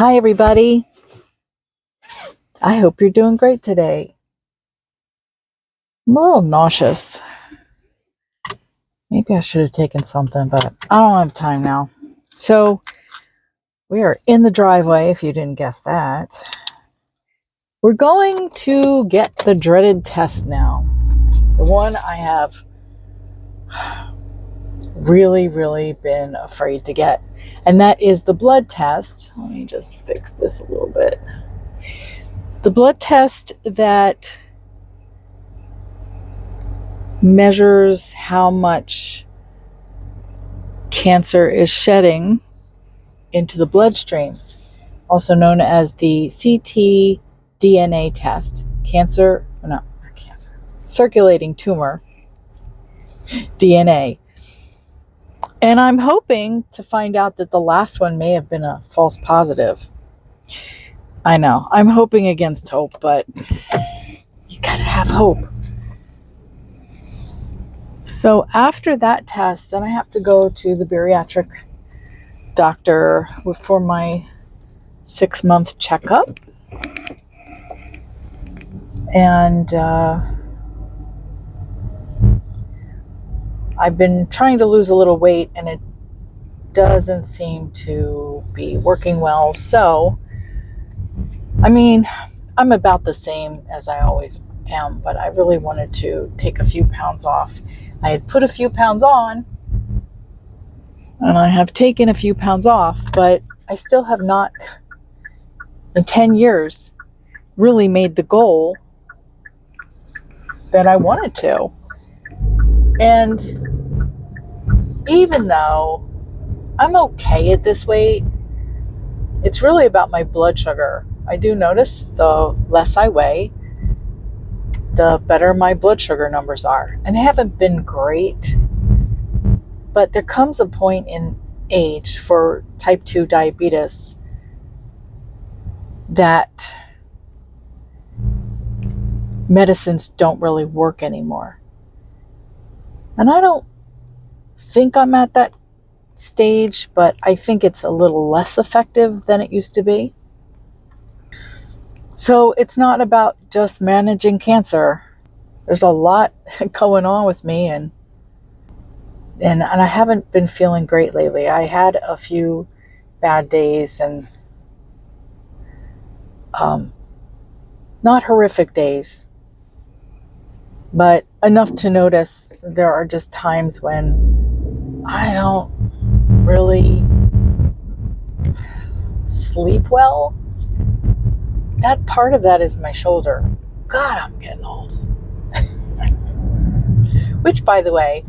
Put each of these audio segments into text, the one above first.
Hi, everybody. I hope you're doing great today. I'm a little nauseous. Maybe I should have taken something, but I don't have time now. So, we are in the driveway, if you didn't guess that. We're going to get the dreaded test now. The one I have really been afraid to get. And that is the blood test. Let me just fix this a little bit. The blood test that measures how much cancer is shedding into the bloodstream, also known as the ctDNA test. Circulating tumor DNA. And I'm hoping to find out that the last one may have been a false positive. I know, I'm hoping against hope, but you gotta have hope. So after that test, then I have to go to the bariatric doctor for my 6-month checkup. And I've been trying to lose a little weight, and it doesn't seem to be working well. So, I'm about the same as I always am, but I really wanted to take a few pounds off. I had put a few pounds on, and I have taken a few pounds off, but I still have not, in 10 years, really made the goal that I wanted to. And even though I'm okay at this weight, it's really about my blood sugar. I do notice the less I weigh, the better my blood sugar numbers are. And they haven't been great, but there comes a point in age for type 2 diabetes that medicines don't really work anymore. And I don't think I'm at that stage, but I think it's a little less effective than it used to be. So it's not about just managing cancer. There's a lot going on with me, and I haven't been feeling great lately. I had a few bad days, and not horrific days, but enough to notice there are just times when I don't really sleep well. That part of that is my shoulder. God, I'm getting old. Which, by the way,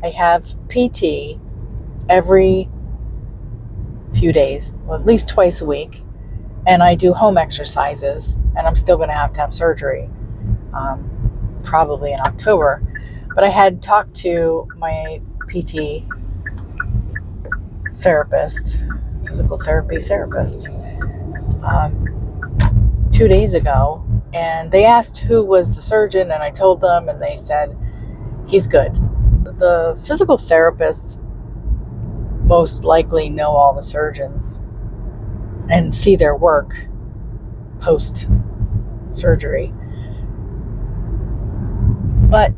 I have PT every few days, well, at least twice a week, and I do home exercises, and I'm still going to have surgery, probably in October. But I had talked to my PT therapist, physical therapy therapist, 2 days ago, and they asked who was the surgeon, and I told them, and they said, he's good. The physical therapists most likely know all the surgeons and see their work post-surgery. But,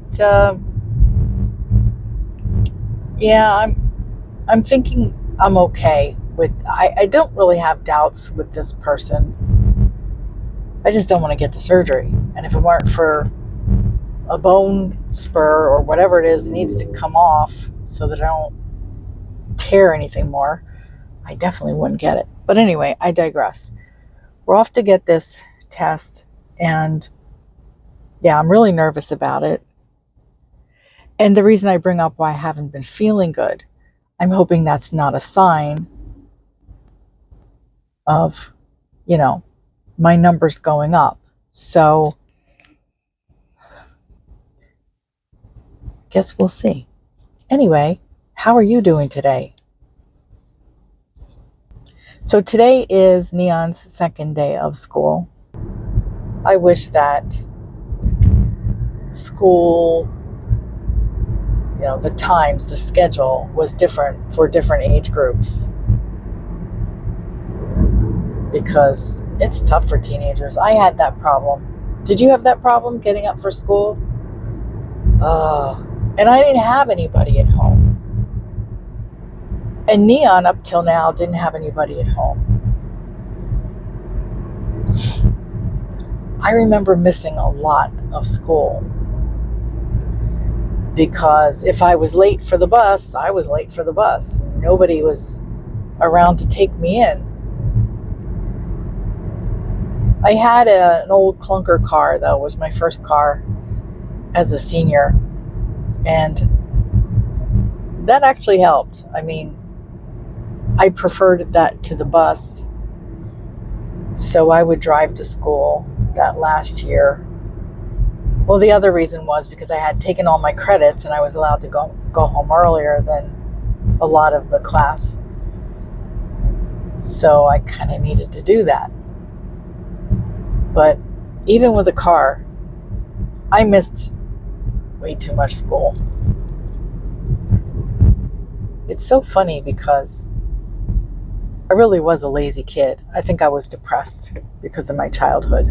I'm thinking I'm okay with, I don't really have doubts with this person. I just don't want to get the surgery. And if it weren't for a bone spur or whatever it is that needs to come off so that I don't tear anything more, I definitely wouldn't get it. But anyway, I digress. We're off to get this test, and I'm really nervous about it. And the reason I bring up why I haven't been feeling good, I'm hoping that's not a sign of, my numbers going up. So, guess we'll see. Anyway, how are you doing today? So today is Neon's second day of school. I wish that school, the times, the schedule was different for different age groups. because it's tough for teenagers. I had that problem. Did you have that problem getting up for school? And I didn't have anybody at home. And Neon, up till now, didn't have anybody at home. I remember missing a lot of school because if I was late for the bus, I was late for the bus. Nobody was around to take me in. I had an old clunker car, though. It was my first car as a senior. And that actually helped. I mean, I preferred that to the bus. So I would drive to school that last year. Well, the other reason was because I had taken all my credits and I was allowed to go home earlier than a lot of the class. So I kind of needed to do that. But even with a car, I missed way too much school. It's so funny because I really was a lazy kid. I think I was depressed because of my childhood.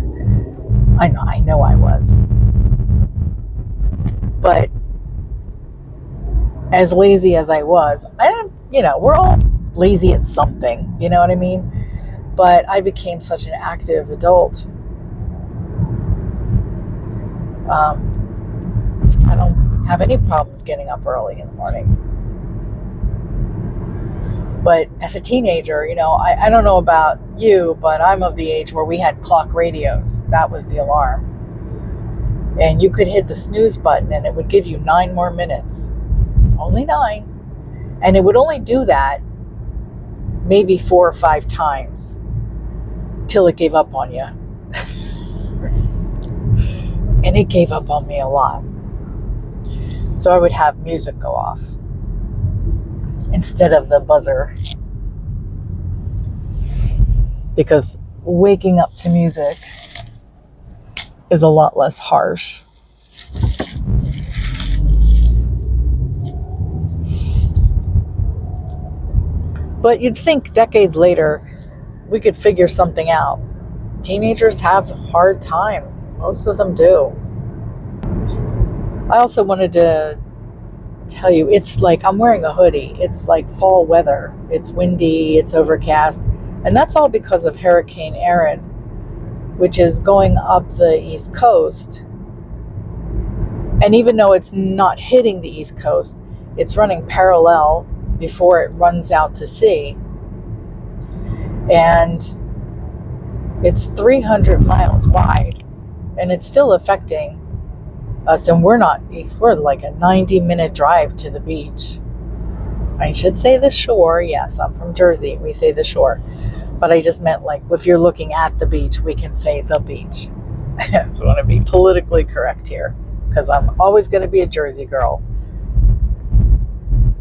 I know I was. But as lazy as I was, we're all lazy at something, you know what I mean? But I became such an active adult. I don't have any problems getting up early in the morning. But as a teenager, I don't know about you, but I'm of the age where we had clock radios. That was the alarm. And you could hit the snooze button and it would give you 9 more minutes. Only 9. And it would only do that maybe 4 or 5 times till it gave up on you. And it gave up on me a lot. So I would have music go off instead of the buzzer. Because waking up to music is a lot less harsh. But you'd think decades later we could figure something out. Teenagers have a hard time. Most of them do. I also wanted to tell you, it's like I'm wearing a hoodie. It's like fall weather. It's windy, it's overcast. And that's all because of Hurricane Erin, which is going up the East Coast. And even though it's not hitting the East Coast, it's running parallel before it runs out to sea. And it's 300 miles wide. And it's still affecting us. And we're like a 90-minute drive to the beach. I should say the shore. Yes, I'm from Jersey. We say the shore. But I just meant like if you're looking at the beach, we can say the beach. I just want to be politically correct here because I'm always going to be a Jersey girl.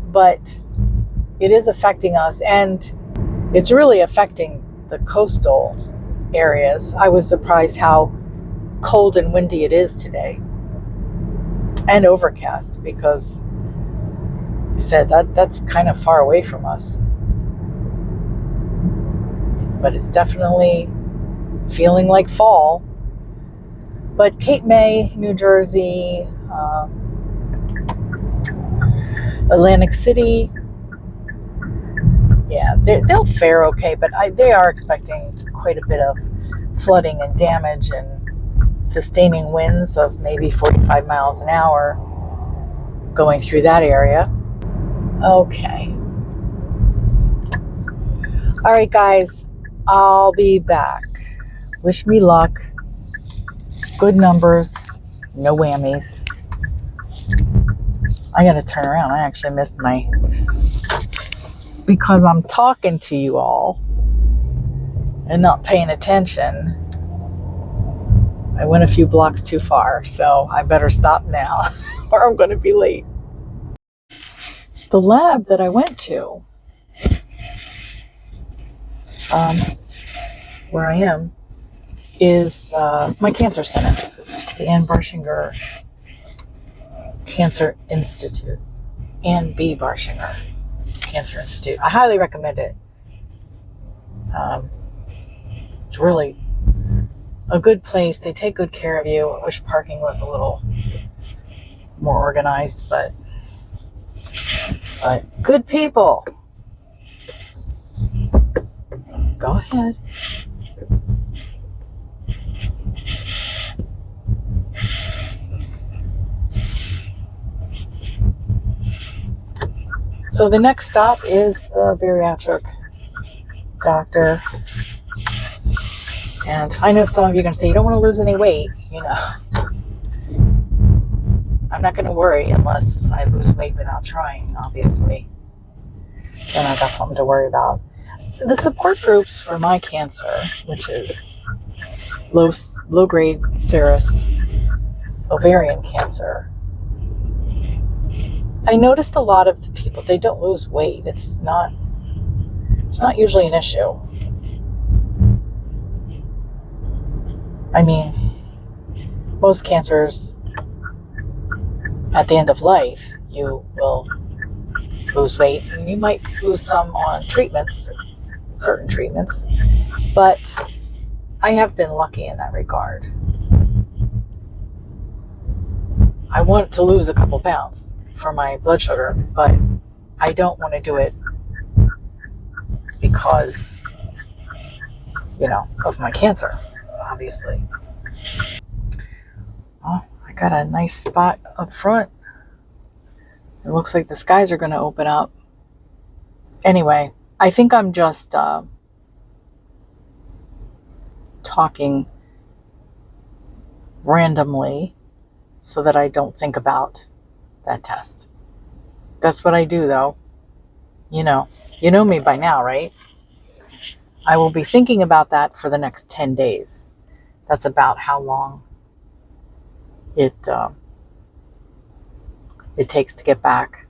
But it is affecting us, and it's really affecting the coastal areas. I was surprised how cold and windy it is today, and overcast, because I said that's kind of far away from us. But it's definitely feeling like fall. But Cape May, New Jersey, Atlantic City, yeah, they'll fare okay, but they are expecting quite a bit of flooding and damage and sustaining winds of maybe 45 miles an hour going through that area. Okay. All right, guys, I'll be back. Wish me luck. Good numbers. No whammies. I gotta turn around. I actually missed because I'm talking to you all and not paying attention. I went a few blocks too far, so I better stop now or I'm going to be late. The lab that I went to, where I am, is my cancer center, the Ann Barshinger Cancer Institute, Ann B. Barshinger Cancer Institute. I highly recommend it. It's really a good place. They take good care of you. I wish parking was a little more organized, but good people. Go ahead. So the next stop is the bariatric doctor. And I know some of you are going to say, you don't want to lose any weight, you know. I'm not going to worry unless I lose weight without trying, obviously. Then I got something to worry about. The support groups for my cancer, which is low-grade serous ovarian cancer, I noticed a lot of the people, they don't lose weight. It's not usually an issue. I mean, most cancers, at the end of life, you will lose weight, and you might lose some on treatments, certain treatments, but I have been lucky in that regard. I want to lose a couple pounds for my blood sugar, but I don't want to do it because, of my cancer, obviously. Oh, I got a nice spot up front. It looks like the skies are going to open up. Anyway, I think I'm just talking randomly so that I don't think about that test. That's what I do, though. You know me by now, right? I will be thinking about that for the next 10 days. That's about how long it takes to get back.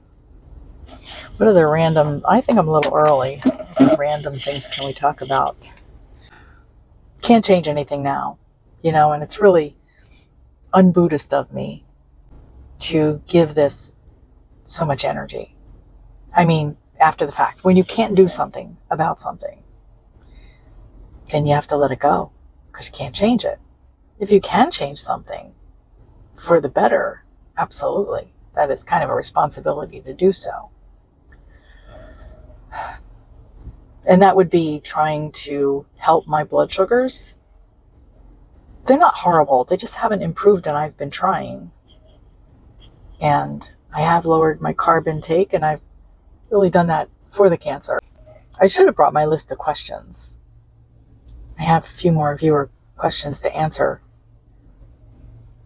What other random, I think I'm a little early. What random things can we talk about? Can't change anything now, and it's really un-Buddhist of me to give this so much energy. I mean, after the fact, when you can't do something about something, then you have to let it go because you can't change it. If you can change something for the better, absolutely. That is kind of a responsibility to do so. And that would be trying to help my blood sugars. They're not horrible. They just haven't improved, and I've been trying. And I have lowered my carb intake, and I've really done that for the cancer. I should have brought my list of questions. I have a few more viewer questions to answer,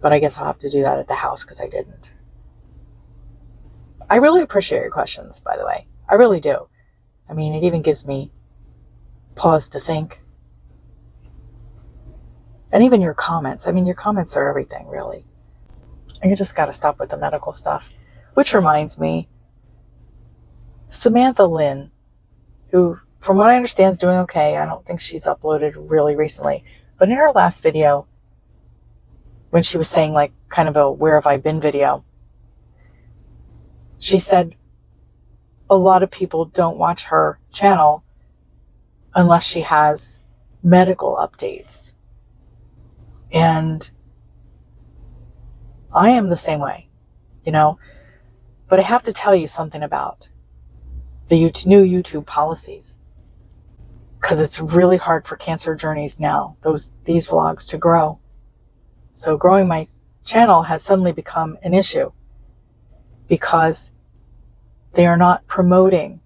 but I guess I'll have to do that at the house because I didn't. I really appreciate your questions, by the way. I really do. I mean, it even gives me pause to think. And even your comments. I mean, your comments are everything, really. And you just got to stop with the medical stuff. Which reminds me, Samantha Lynn, who, from what I understand, is doing okay. I don't think she's uploaded really recently. But in her last video, when she was saying like kind of a where have I been video, she said a lot of people don't watch her channel unless she has medical updates. And I am the same way, but I have to tell you something about the new YouTube policies, because it's really hard for Cancer Journeys now, these vlogs, to grow. So growing my channel has suddenly become an issue because they are not promoting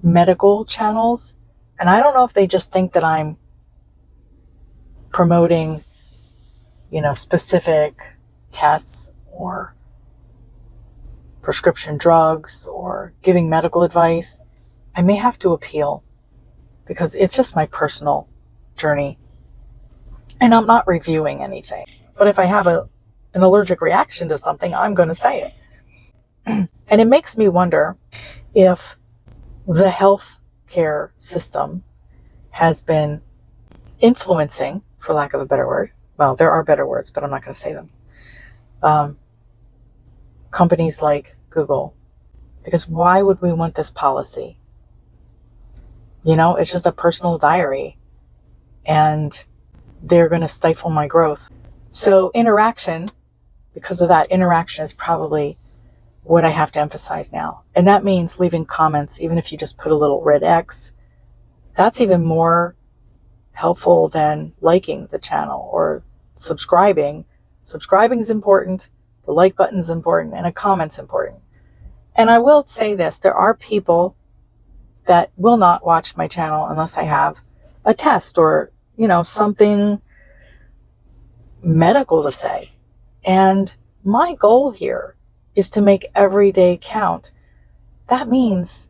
medical channels. And I don't know if they just think that I'm promoting, specific tests or prescription drugs or giving medical advice. I may have to appeal because it's just my personal journey. And I'm not reviewing anything. But if I have an allergic reaction to something, I'm going to say it. And it makes me wonder if the health care system has been influencing, for lack of a better word, well, there are better words, but I'm not going to say them, companies like Google. Because why would we want this policy? It's just a personal diary. and they're going to stifle my growth. So interaction, because of that, interaction is probably what I have to emphasize now. And that means leaving comments, even if you just put a little red X. That's even more helpful than liking the channel or subscribing. Subscribing is important, the like button is important, and a comment's important. And I will say this, there are people that will not watch my channel unless I have a test or, something medical to say. And my goal here is to make every day count. That means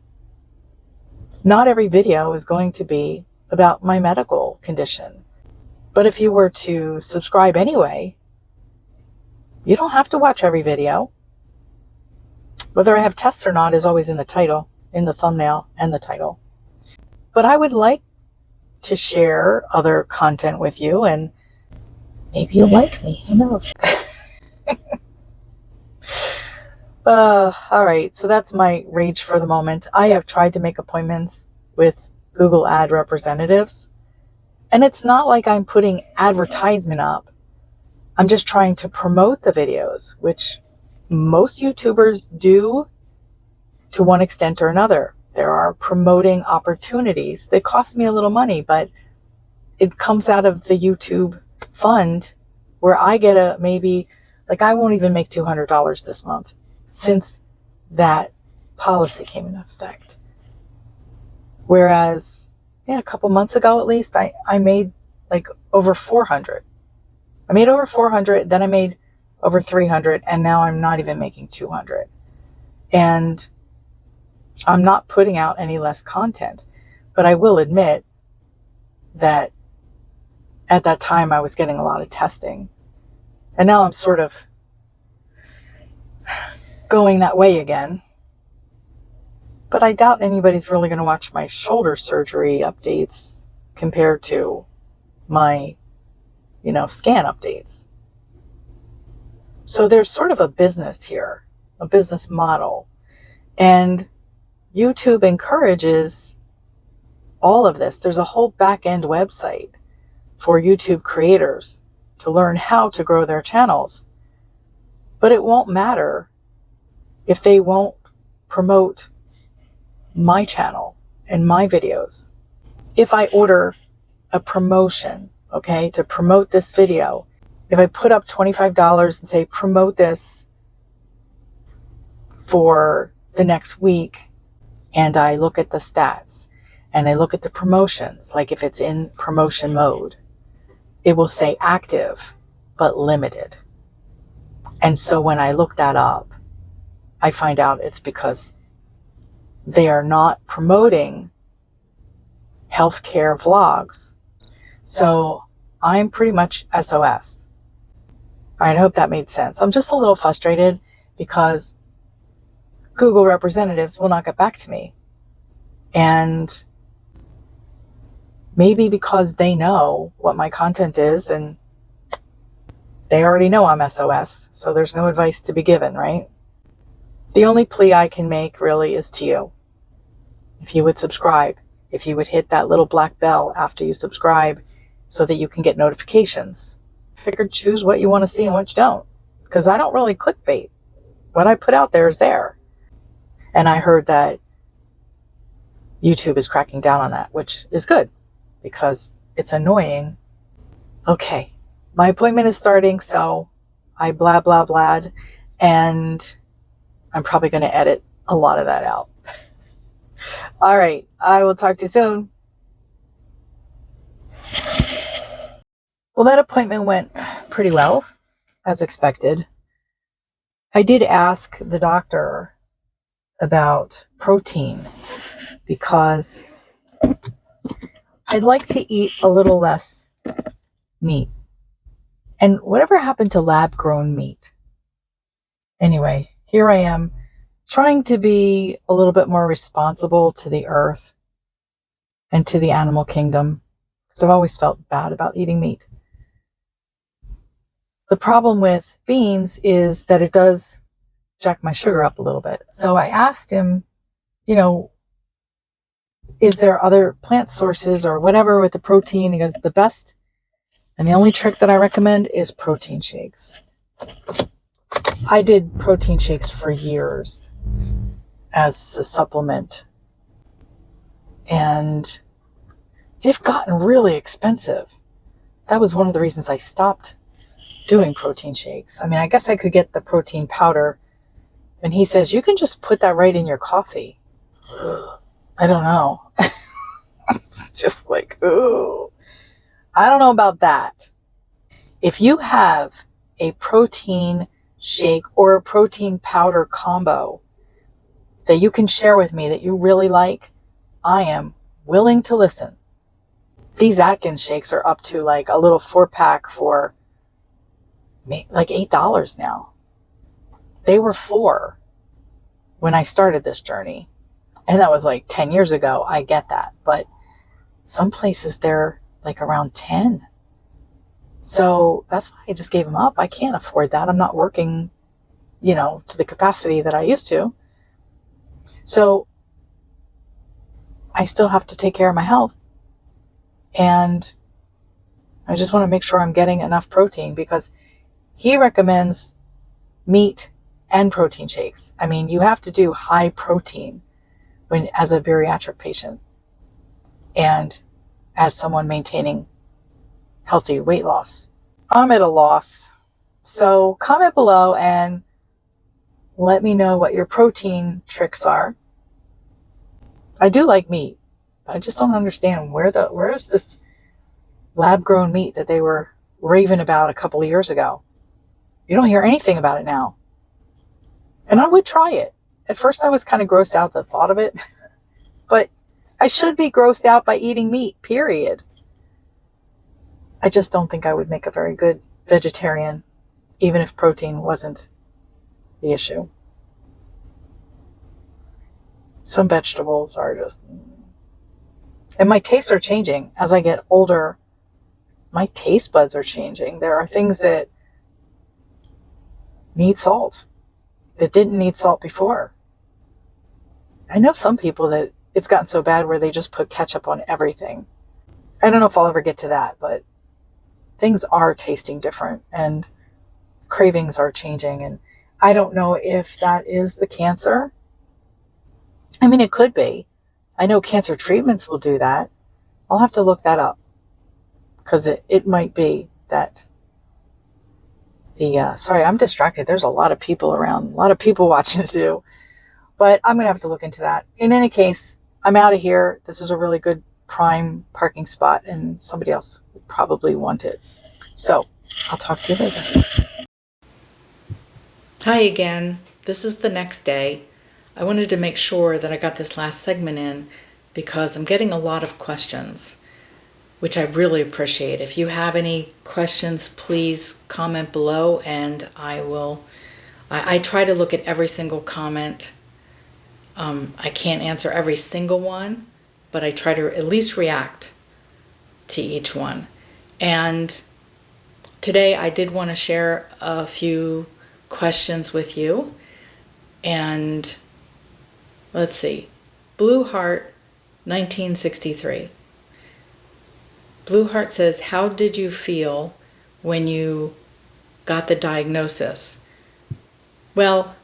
not every video is going to be about my medical condition. But if you were to subscribe anyway, you don't have to watch every video. Whether I have tests or not is always in the title, in the thumbnail and the title. But I would like to share other content with you, and maybe you'll like me, who knows? All right, so that's my rage for the moment. I have tried to make appointments with Google ad representatives, and it's not like I'm putting advertisement up. I'm just trying to promote the videos, which most YouTubers do to one extent or another. There are promoting opportunities. They cost me a little money, but it comes out of the YouTube fund where I get maybe, I won't even make $200 this month since that policy came into effect. Whereas, a couple months ago at least, I made over 400. I made over 400, then I made over 300, and now I'm not even making 200. And I'm not putting out any less content, but I will admit that at that time I was getting a lot of testing, and now I'm sort of going that way again. But I doubt anybody's really going to watch my shoulder surgery updates compared to my, scan updates. So there's sort of a business here, a business model. And YouTube encourages all of this. There's a whole back-end website for YouTube creators to learn how to grow their channels. But it won't matter if they won't promote my channel and my videos. If I order a promotion, to promote this video, if I put up $25 and say, promote this for the next week, and I look at the stats and I look at the promotions, if it's in promotion mode, it will say active, but limited. And so when I look that up, I find out it's because they are not promoting healthcare vlogs. So I'm pretty much SOS. All right, I hope that made sense. I'm just a little frustrated because Google representatives will not get back to me. And maybe because they know what my content is and they already know I'm SOS, so there's no advice to be given, right? The only plea I can make really is to you. If you would subscribe, if you would hit that little black bell after you subscribe so that you can get notifications. Figured choose what you want to see and what you don't. Because I don't really clickbait. What I put out there is there. And I heard that YouTube is cracking down on that, which is good because it's annoying. Okay, my appointment is starting, so I blah, blah, blahed, and I'm probably going to edit a lot of that out. All right, I will talk to you soon. Well, that appointment went pretty well, as expected. I did ask the doctor about protein because I'd like to eat a little less meat. And whatever happened to lab-grown meat? Anyway, here I am trying to be a little bit more responsible to the earth and to the animal kingdom, because I've always felt bad about eating meat. The problem with beans is that it does jack my sugar up a little bit. So I asked him, is there other plant sources or whatever with the protein? He goes, the best and the only trick that I recommend is protein shakes. I did protein shakes for years as a supplement, and they've gotten really expensive. That was one of the reasons I stopped doing protein shakes. I mean, I guess I could get the protein powder, and he says, you can just put that right in your coffee. I don't know. It's just like, ooh, I don't know about that. If you have a protein shake or a protein powder combo that you can share with me that you really like, I am willing to listen. These Atkins shakes are up to like a little 4-pack for like $8 now. They were $4 when I started this journey. And that was like 10 years ago. I get that. But some places they're like around 10. So that's why I just gave them up. I can't afford that. I'm not working, to the capacity that I used to. So I still have to take care of my health. And I just want to make sure I'm getting enough protein, because he recommends meat and protein shakes. I mean, you have to do high protein as a bariatric patient and as someone maintaining healthy weight loss. I'm at a loss. So comment below and let me know what your protein tricks are. I do like meat, but I just don't understand where is this lab-grown meat that they were raving about a couple of years ago. You don't hear anything about it now. And I would try it. At first I was kind of grossed out the thought of it, but I should be grossed out by eating meat, period. I just don't think I would make a very good vegetarian, even if protein wasn't the issue. Some vegetables are just... And my tastes are changing. As I get older, my taste buds are changing. There are things that need salt that didn't need salt before. I know some people that it's gotten so bad where they just put ketchup on everything. I don't know if I'll ever get to that, but things are tasting different and cravings are changing. And I don't know if that is the cancer. I mean, it could be. I know cancer treatments will do that. I'll have to look that up, because it might be that sorry, I'm distracted. There's a lot of people around, a lot of people watching too, but I'm going to have to look into that. In any case, I'm out of here. This is a really good prime parking spot and somebody else would probably want it. So I'll talk to you later. Hi again. This is the next day. I wanted to make sure that I got this last segment in because I'm getting a lot of questions, which I really appreciate. If you have any questions, please comment below and I try to look at every single comment. I can't answer every single one, but I try to at least react to each one. And today I did want to share a few questions with you. And let's see, Blue Heart 1963. Blue Heart says, how did you feel when you got the diagnosis? Well,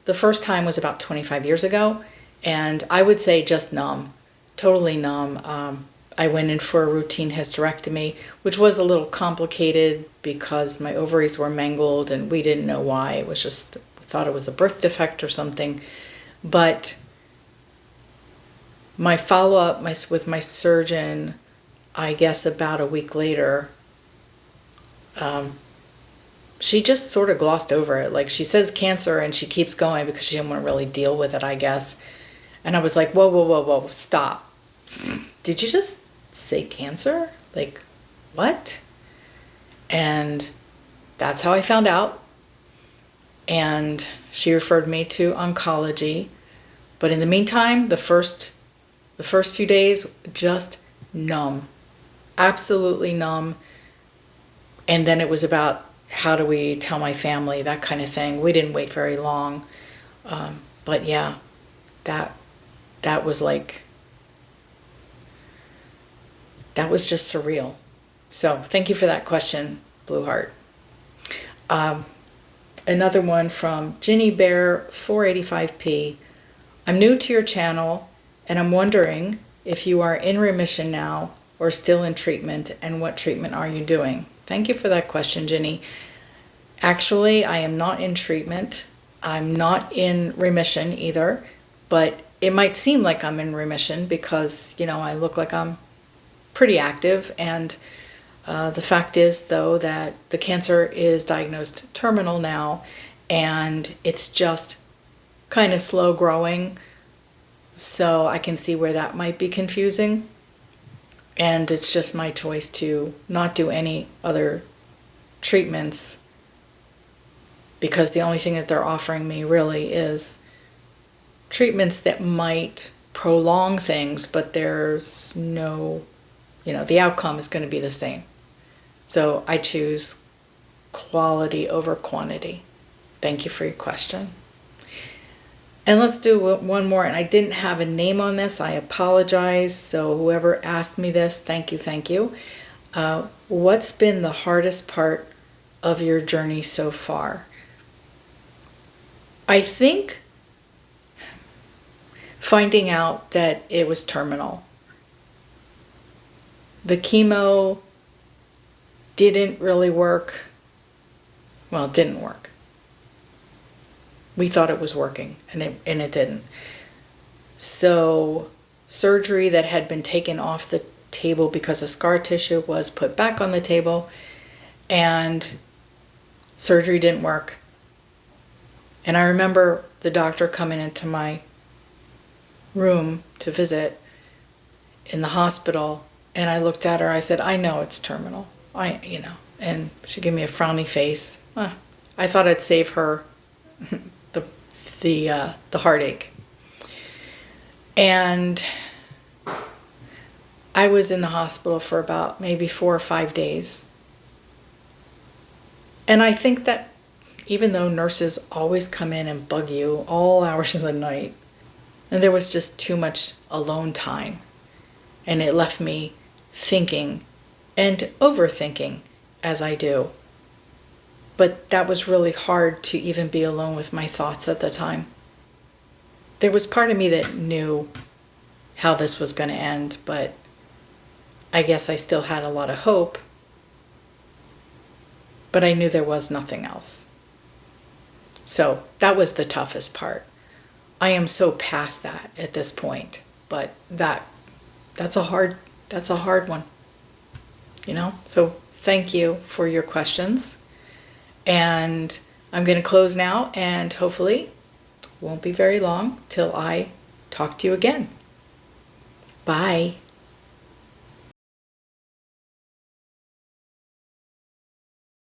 the first time was about 25 years ago, and I would say just numb, totally numb. I went in for a routine hysterectomy, which was a little complicated because my ovaries were mangled and we didn't know why. It was just, we thought it was a birth defect or something. But my follow-up with my surgeon, I guess about a week later, she just sort of glossed over it. Like, she says cancer and she keeps going because she didn't want to really deal with it, I guess. And I was like, whoa, whoa, whoa, whoa, stop. Did you just say cancer? Like, what? And that's how I found out. And she referred me to oncology. But in the meantime, the first few days, just numb. Absolutely numb. And then it was about, how do we tell my family, that kind of thing. We didn't wait very long. But yeah, that was like that was just surreal. So thank you for that question, Blue Heart. Another one from Ginny Bear 485p. I'm new to your channel and I'm wondering if you are in remission now or still in treatment, and what treatment are you doing? Thank you for that question, Ginny. Actually, I am not in treatment. I'm not in remission either, but it might seem like I'm in remission because, I look like I'm pretty active. And the fact is, though, that the cancer is diagnosed terminal now, and it's just kind of slow growing. So I can see where that might be confusing. And it's just my choice to not do any other treatments, because the only thing that they're offering me really is treatments that might prolong things, but there's no, the outcome is going to be the same. So I choose quality over quantity. Thank you for your question. And let's do one more. And I didn't have a name on this. I apologize. So whoever asked me this, thank you. What's been the hardest part of your journey so far? I think finding out that it was terminal. The chemo didn't really work. Well, it didn't work. We thought it was working, and it didn't. So surgery that had been taken off the table because of scar tissue was put back on the table, and surgery didn't work. And I remember the doctor coming into my room to visit in the hospital, and I looked at her. I said, I know it's terminal. And she gave me a frowny face. I thought I'd save her the heartache. And I was in the hospital for about maybe 4 or 5 days. And I think that even though nurses always come in and bug you all hours of the night, and there was just too much alone time, and it left me thinking and overthinking as I do. But that was really hard to even be alone with my thoughts at the time. There was part of me that knew how this was going to end, but I guess I still had a lot of hope. But I knew there was nothing else. So that was the toughest part. I am so past that at this point, but that's a hard one. So thank you for your questions. And I'm going to close now, and hopefully won't be very long till I talk to you again. Bye.